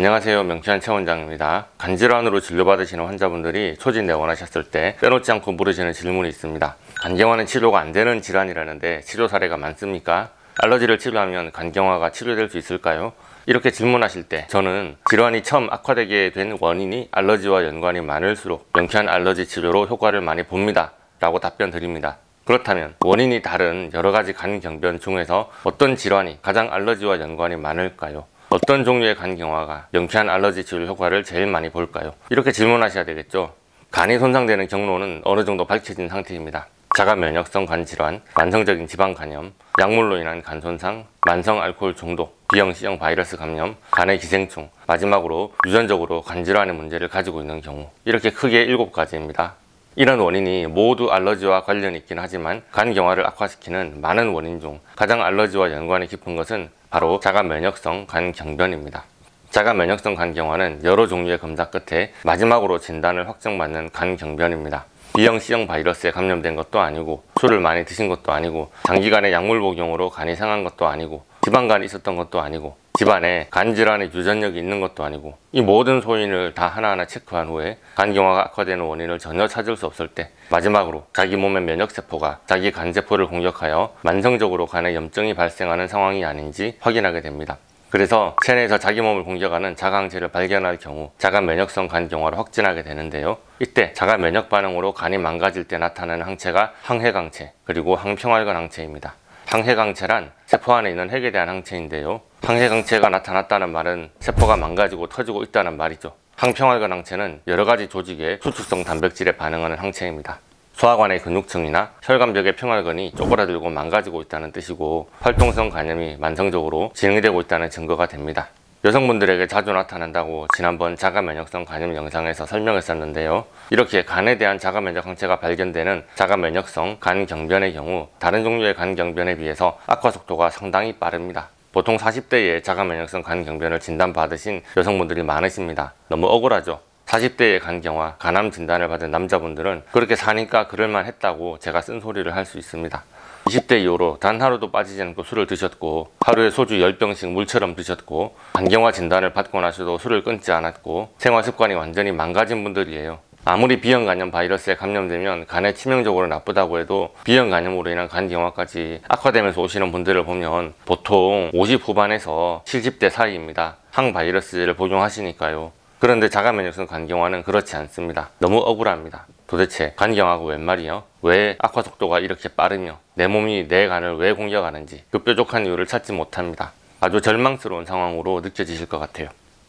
안녕하세요. 명쾌한 최원장입니다. 간질환으로 진료받으시는 환자분들이 초진 내원하셨을 때 빼놓지 않고 물으시는 질문이 있습니다. 간경화는 치료가 안 되는 질환이라는데 치료 사례가 많습니까? 알러지를 치료하면 간경화가 치료될 수 있을까요? 이렇게 질문하실 때 저는 질환이 처음 악화되게 된 원인이 알러지와 연관이 많을수록 명쾌한 알러지 치료로 효과를 많이 봅니다 라고 답변 드립니다. 그렇다면 원인이 다른 여러가지 간경변 중에서 어떤 질환이 가장 알러지와 연관이 많을까요? 어떤 종류의 간경화가 명쾌한 알러지 치료 효과를 제일 많이 볼까요? 이렇게 질문하셔야 되겠죠. 간이 손상되는 경로는 어느 정도 밝혀진 상태입니다. 자가 면역성 간 질환, 만성적인 지방 간염, 약물로 인한 간 손상, 만성 알코올 중독, B형 C형 바이러스 감염, 간의 기생충, 마지막으로 유전적으로 간 질환의 문제를 가지고 있는 경우, 이렇게 크게 7가지입니다. 이런 원인이 모두 알러지와 관련이 있긴 하지만 간경화를 악화시키는 많은 원인 중 가장 알러지와 연관이 깊은 것은 바로 자가 면역성 간경변입니다. 자가 면역성 간경화는 여러 종류의 검사 끝에 마지막으로 진단을 확정받는 간경변입니다. B형 C형 바이러스에 감염된 것도 아니고 술을 많이 드신 것도 아니고 장기간의 약물 복용으로 간이 상한 것도 아니고 지방간이 있었던 것도 아니고 집안에 간질환의 유전력이 있는 것도 아니고 이 모든 소인을 다 하나하나 체크한 후에 간경화가 악화되는 원인을 전혀 찾을 수 없을 때 마지막으로 자기 몸의 면역세포가 자기 간세포를 공격하여 만성적으로 간에 염증이 발생하는 상황이 아닌지 확인하게 됩니다. 그래서 체내에서 자기 몸을 공격하는 자가항체를 발견할 경우 자가 면역성 간경화로 확진하게 되는데요. 이때 자가 면역 반응으로 간이 망가질 때 나타나는 항체가 항핵항체 그리고 항평활근 항체입니다. 항핵항체란 세포 안에 있는 핵에 대한 항체인데요. 항핵항체가 나타났다는 말은 세포가 망가지고 터지고 있다는 말이죠. 항평활근 항체는 여러가지 조직의 수축성 단백질에 반응하는 항체입니다. 소화관의 근육층이나 혈관벽의 평활근이 쪼그라들고 망가지고 있다는 뜻이고 활동성 간염이 만성적으로 진행되고 있다는 증거가 됩니다. 여성분들에게 자주 나타난다고 지난번 자가면역성 간염 영상에서 설명했었는데요. 이렇게 간에 대한 자가면역 항체가 발견되는 자가면역성 간경변의 경우 다른 종류의 간경변에 비해서 악화 속도가 상당히 빠릅니다. 보통 40대에 자가면역성 간경변을 진단받으신 여성분들이 많으십니다. 너무 억울하죠? 40대의 간경화, 간암 진단을 받은 남자분들은 그렇게 사니까 그럴만 했다고 제가 쓴소리를 할 수 있습니다. 20대 이후로 단 하루도 빠지지 않고 술을 드셨고 하루에 소주 10병씩 물처럼 드셨고 간경화 진단을 받고 나서도 술을 끊지 않았고 생활습관이 완전히 망가진 분들이에요. 아무리 B형 간염 바이러스에 감염되면 간에 치명적으로 나쁘다고 해도 B형 간염으로 인한 간경화까지 악화되면서 오시는 분들을 보면 보통 50 후반에서 70대 사이입니다. 항바이러스제를 복용하시니까요. 그런데 자가면역성 간경화는 그렇지 않습니다. 너무 억울합니다. 도대체 간경화가 웬 말이요? 왜 악화 속도가 이렇게 빠르며 내 몸이 내 간을 왜 공격하는지 그 뾰족한 이유를 찾지 못합니다. 아주 절망스러운 상황으로 느껴지실 것 같아요.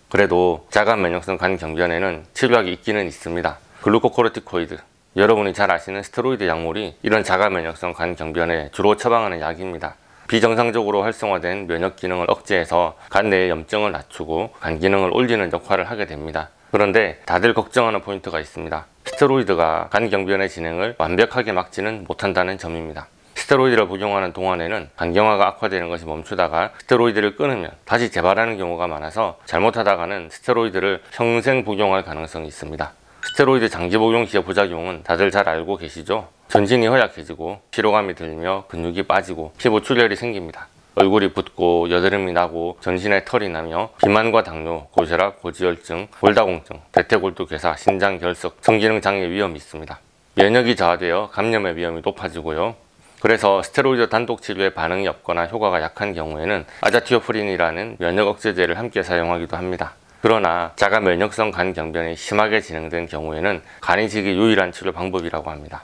그래도 자가면역성 간경변에는 치료약이 있기는 있습니다. 글루코코르티코이드, 여러분이 잘 아시는 스테로이드 약물이 이런 자가면역성 간경변에 주로 처방하는 약입니다. 비정상적으로 활성화된 면역 기능을 억제해서 간 내의 염증을 낮추고 간 기능을 올리는 역할을 하게 됩니다. 그런데 다들 걱정하는 포인트가 있습니다. 스테로이드가 간 경변의 진행을 완벽하게 막지는 못한다는 점입니다. 스테로이드를 복용하는 동안에는 간경화가 악화되는 것이 멈추다가 스테로이드를 끊으면 다시 재발하는 경우가 많아서 잘못하다가는 스테로이드를 평생 복용할 가능성이 있습니다. 스테로이드 장기 복용 시의 부작용은 다들 잘 알고 계시죠? 전신이 허약해지고 피로감이 들며 근육이 빠지고 피부 출혈이 생깁니다. 얼굴이 붓고 여드름이 나고 전신에 털이 나며 비만과 당뇨, 고혈압, 고지혈증, 골다공증, 대퇴골두괴사, 신장 결석, 성기능 장애 위험이 있습니다. 면역이 저하되어 감염의 위험이 높아지고요. 그래서 스테로이드 단독 치료에 반응이 없거나 효과가 약한 경우에는 아자티오프린이라는 면역 억제제를 함께 사용하기도 합니다. 그러나 자가 면역성 간경변이 심하게 진행된 경우에는 간이식이 유일한 치료 방법이라고 합니다.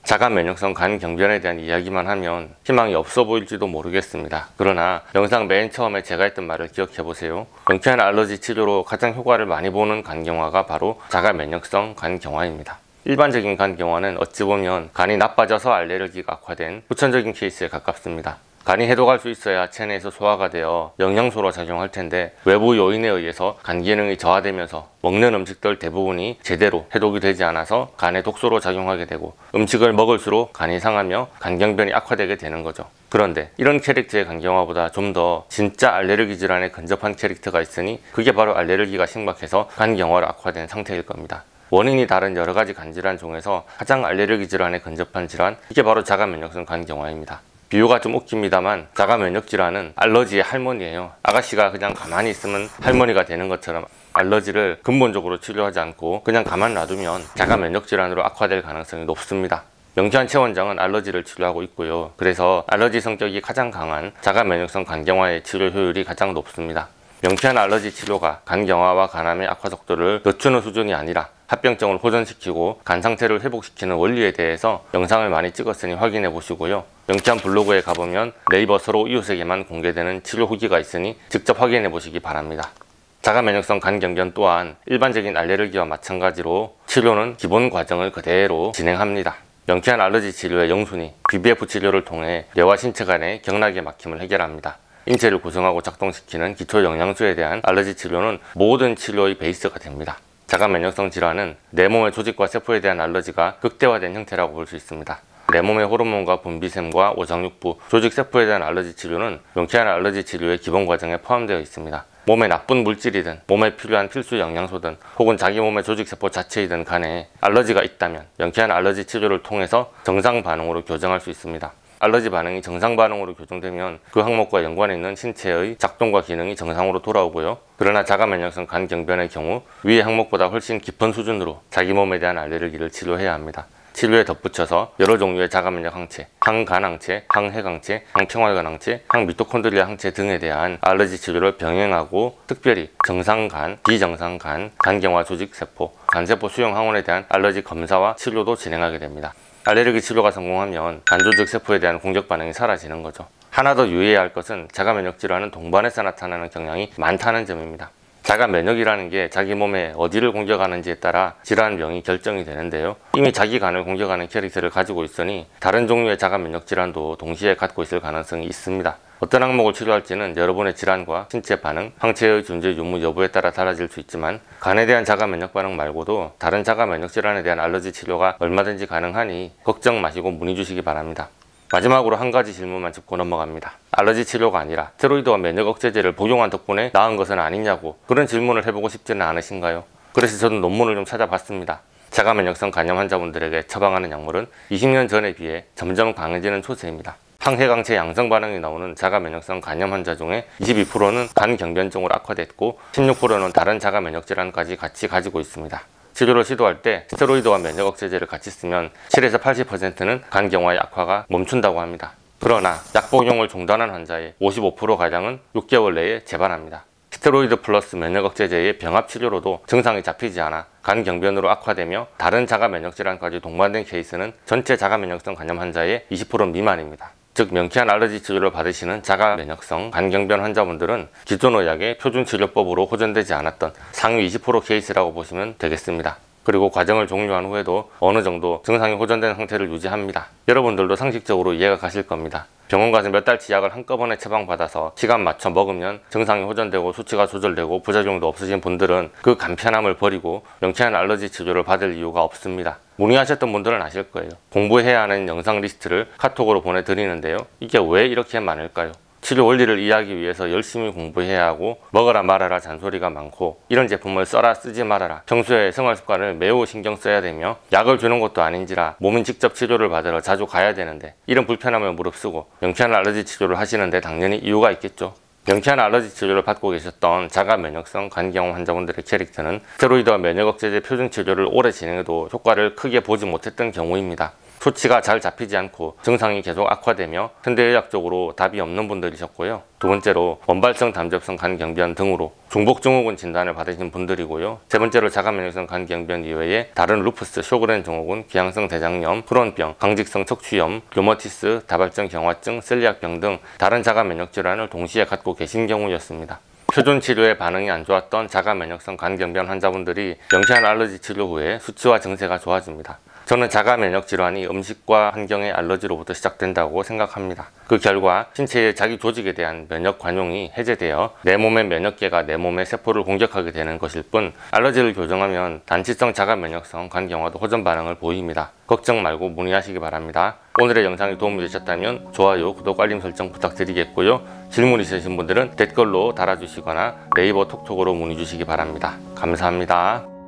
자가 면역성 간경변에 대한 이야기만 하면 희망이 없어 보일지도 모르겠습니다. 그러나 영상 맨 처음에 제가 했던 말을 기억해 보세요. 명쾌한 알러지 치료로 가장 효과를 많이 보는 간경화가 바로 자가 면역성 간경화입니다. 일반적인 간경화는 어찌 보면 간이 나빠져서 알레르기가 악화된 후천적인 케이스에 가깝습니다. 간이 해독할 수 있어야 체내에서 소화가 되어 영양소로 작용할 텐데 외부 요인에 의해서 간 기능이 저하되면서 먹는 음식들 대부분이 제대로 해독이 되지 않아서 간의 독소로 작용하게 되고 음식을 먹을수록 간이 상하며 간경변이 악화되게 되는 거죠. 그런데 이런 캐릭터의 간경화보다 좀 더 진짜 알레르기 질환에 근접한 캐릭터가 있으니 그게 바로 알레르기가 심각해서 간경화로 악화된 상태일 겁니다. 원인이 다른 여러가지 간질환 중에서 가장 알레르기 질환에 근접한 질환, 이게 바로 자가면역성 간경화입니다. 비유가 좀 웃깁니다만 자가 면역 질환은 알러지의 할머니예요. 아가씨가 그냥 가만히 있으면 할머니가 되는 것처럼 알러지를 근본적으로 치료하지 않고 그냥 가만 놔두면 자가 면역 질환으로 악화될 가능성이 높습니다. 명쾌한 최원장은 알러지를 치료하고 있고요. 그래서 알러지 성격이 가장 강한 자가 면역성 간경화의 치료 효율이 가장 높습니다. 명쾌한 알러지 치료가 간경화와 간암의 악화 속도를 늦추는 수준이 아니라 합병증을 호전시키고 간 상태를 회복시키는 원리에 대해서 영상을 많이 찍었으니 확인해 보시고요. 명쾌한 블로그에 가보면 네이버 서로 이웃에게만 공개되는 치료 후기가 있으니 직접 확인해 보시기 바랍니다. 자가 면역성 간경변 또한 일반적인 알레르기와 마찬가지로 치료는 기본 과정을 그대로 진행합니다. 명쾌한 알러지 치료의 영순위 BBF 치료를 통해 뇌와 신체 간의 경락의 막힘을 해결합니다. 인체를 구성하고 작동시키는 기초 영양소에 대한 알러지 치료는 모든 치료의 베이스가 됩니다. 자가 면역성 질환은 내 몸의 조직과 세포에 대한 알러지가 극대화된 형태라고 볼 수 있습니다. 내 몸의 호르몬과 분비샘과 오장육부, 조직 세포에 대한 알러지 치료는 명쾌한 알러지 치료의 기본 과정에 포함되어 있습니다. 몸에 나쁜 물질이든 몸에 필요한 필수 영양소든 혹은 자기 몸의 조직세포 자체이든 간에 알러지가 있다면 명쾌한 알러지 치료를 통해서 정상 반응으로 교정할 수 있습니다. 알러지 반응이 정상 반응으로 교정되면 그 항목과 연관해 있는 신체의 작동과 기능이 정상으로 돌아오고요. 그러나 자가 면역성 간경변의 경우 위의 항목보다 훨씬 깊은 수준으로 자기 몸에 대한 알레르기를 치료해야 합니다. 치료에 덧붙여서 여러 종류의 자가 면역 항체, 항간항체, 항핵항체, 항평활근항체, 항미토콘드리아 항체 등에 대한 알러지 치료를 병행하고 특별히 정상간, 비정상간, 간경화 조직세포, 간세포 수용 항원에 대한 알러지 검사와 치료도 진행하게 됩니다. 알레르기 치료가 성공하면 간조직 세포에 대한 공격 반응이 사라지는 거죠. 하나 더 유의해야 할 것은 자가 면역 질환은 동반해서 나타나는 경향이 많다는 점입니다. 자가 면역이라는 게 자기 몸에 어디를 공격하는지에 따라 질환명이 결정이 되는데요. 이미 자기 간을 공격하는 캐릭터를 가지고 있으니 다른 종류의 자가 면역 질환도 동시에 갖고 있을 가능성이 있습니다. 어떤 항목을 치료할지는 여러분의 질환과 신체 반응, 항체의 존재 유무 여부에 따라 달라질 수 있지만 간에 대한 자가 면역 반응 말고도 다른 자가 면역 질환에 대한 알러지 치료가 얼마든지 가능하니 걱정 마시고 문의 주시기 바랍니다. 마지막으로 한 가지 질문만 짚고 넘어갑니다. 알러지 치료가 아니라 스테로이드와 면역 억제제를 복용한 덕분에 나은 것은 아니냐고 그런 질문을 해보고 싶지는 않으신가요? 그래서 저는 논문을 좀 찾아봤습니다. 자가 면역성 간염 환자분들에게 처방하는 약물은 20년 전에 비해 점점 강해지는 추세입니다. 항해강체 양성 반응이 나오는 자가 면역성 간염 환자 중에 22%는 간 경변증으로 악화됐고 16%는 다른 자가 면역 질환까지 같이 가지고 있습니다. 치료를 시도할 때 스테로이드와 면역 억제제를 같이 쓰면 7에서 80%는 간경화의 악화가 멈춘다고 합니다. 그러나 약 복용을 중단한 환자의 55%가량은 6개월 내에 재발합니다. 스테로이드 플러스 면역 억제제의 병합 치료로도 증상이 잡히지 않아 간 경변으로 악화되며 다른 자가 면역 질환까지 동반된 케이스는 전체 자가 면역성 간염 환자의 20% 미만입니다. 즉 명쾌한 알러지 치료를 받으시는 자가 면역성 간경변 환자분들은 기존 의학의 표준 치료법으로 호전되지 않았던 상위 20% 케이스라고 보시면 되겠습니다. 그리고 과정을 종료한 후에도 어느 정도 증상이 호전된 상태를 유지합니다. 여러분들도 상식적으로 이해가 가실 겁니다. 병원 가서 몇 달치 약을 한꺼번에 처방받아서 시간 맞춰 먹으면 증상이 호전되고 수치가 조절되고 부작용도 없으신 분들은 그 간편함을 버리고 명쾌한 알러지 치료를 받을 이유가 없습니다. 문의하셨던 분들은 아실 거예요. 공부해야 하는 영상 리스트를 카톡으로 보내드리는데요. 이게 왜 이렇게 많을까요? 치료 원리를 이해하기 위해서 열심히 공부해야 하고 먹어라 말아라 잔소리가 많고 이런 제품을 써라 쓰지 말아라 평소에 생활습관을 매우 신경 써야 되며 약을 주는 것도 아닌지라 몸인 직접 치료를 받으러 자주 가야 되는데 이런 불편함을 무릅쓰고 명쾌한 알러지 치료를 하시는데 당연히 이유가 있겠죠. 명쾌한 알러지 치료를 받고 계셨던 자가 면역성 간경화 환자분들의 캐릭터는 스테로이드와 면역 억제제 표준 치료를 오래 진행해도 효과를 크게 보지 못했던 경우입니다. 수치가 잘 잡히지 않고 증상이 계속 악화되며 현대의학적으로 답이 없는 분들이셨고요. 두 번째로 원발성 담즙성 간경변 등으로 중복증후군 진단을 받으신 분들이고요. 세 번째로 자가 면역성 간경변 이외에 다른 루푸스, 쇼그렌 증후군, 기항성 대장염, 크론병, 강직성 척추염, 류머티스, 다발성 경화증, 셀리악병 등 다른 자가 면역 질환을 동시에 갖고 계신 경우였습니다. 표준 치료에 반응이 안 좋았던 자가 면역성 간경변 환자분들이 명쾌한 알러지 치료 후에 수치와 증세가 좋아집니다. 저는 자가 면역 질환이 음식과 환경의 알러지로부터 시작된다고 생각합니다. 그 결과 신체의 자기 조직에 대한 면역 관용이 해제되어 내 몸의 면역계가 내 몸의 세포를 공격하게 되는 것일 뿐 알러지를 교정하면 단치성 자가 면역성 간경화도 호전 반응을 보입니다. 걱정 말고 문의하시기 바랍니다. 오늘의 영상이 도움이 되셨다면 좋아요, 구독, 알림 설정 부탁드리겠고요. 질문 있으신 분들은 댓글로 달아주시거나 네이버 톡톡으로 문의 주시기 바랍니다. 감사합니다.